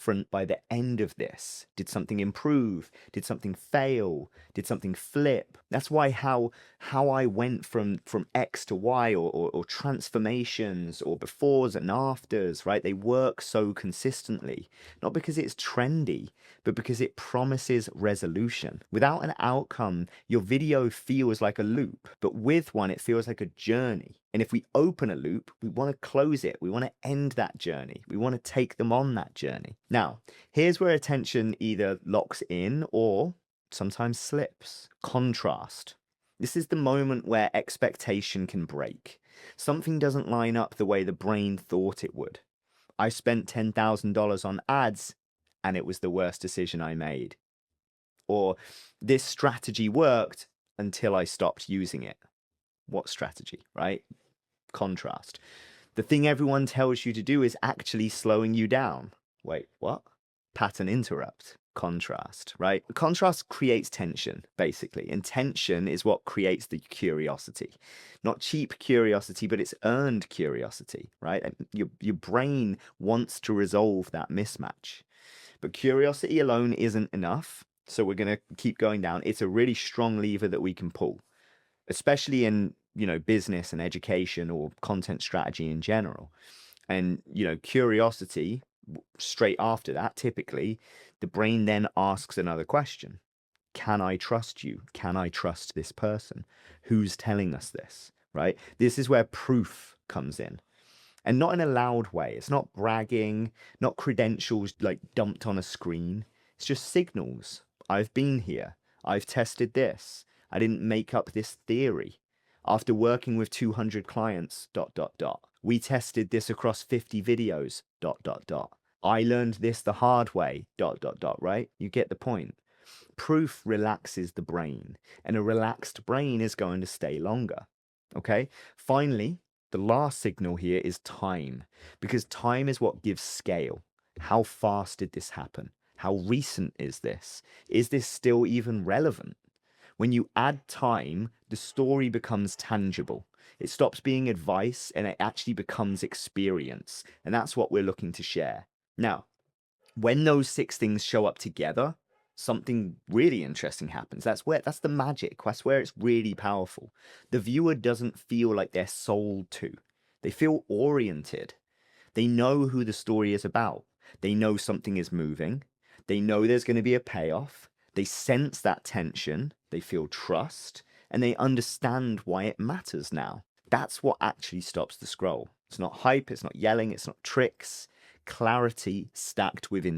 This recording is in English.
different by the end of this? Did something improve? Did something fail? Did something flip? That's why how I went from X to Y, or transformations or befores and afters, right? They work so consistently, not because it's trendy, but because it promises resolution. Without an outcome, your video feels like a loop, but with one, it feels like a journey. And if we open a loop, we want to close it. We want to end that journey. We want to take them on that journey. Now, here's where attention either locks in or sometimes slips. Contrast. This is the moment where expectation can break. Something doesn't line up the way the brain thought it would. I spent $10,000 on ads and it was the worst decision I made. Or this strategy worked until I stopped using it. What strategy, right? Contrast. The thing everyone tells you to do is actually slowing you down. Wait, what? Pattern interrupt. Contrast, right? Contrast creates tension, basically. And tension is what creates the curiosity. Not cheap curiosity, but it's earned curiosity, right? And your brain wants to resolve that mismatch. But curiosity alone isn't enough. So we're going to keep going down. It's a really strong lever that we can pull, especially in, business and education or content strategy in general. And, curiosity, straight after that, typically, the brain then asks another question. Can I trust you? Can I trust this person? Who's telling us this, right? This is where proof comes in. And not in a loud way. It's not bragging, not credentials like dumped on a screen. It's just signals. I've been here. I've tested this. I didn't make up this theory. After working with 200 clients, ... We tested this across 50 videos, ... I learned this the hard way, ... right? You get the point. Proof relaxes the brain, and a relaxed brain is going to stay longer. Okay? Finally, the last signal here is time, because time is what gives scale. How fast did this happen? How recent is this? Is this still even relevant? When you add time, the story becomes tangible. It stops being advice and it actually becomes experience. And that's what we're looking to share. Now, when those 6 things show up together, something really interesting happens. That's the magic. That's where it's really powerful. The viewer doesn't feel like they're sold to. They feel oriented. They know who the story is about. They know something is moving. They know there's going to be a payoff. They sense that tension. They feel trust. And they understand why it matters now. That's what actually stops the scroll. It's not hype. It's not yelling. It's not tricks. Clarity stacked with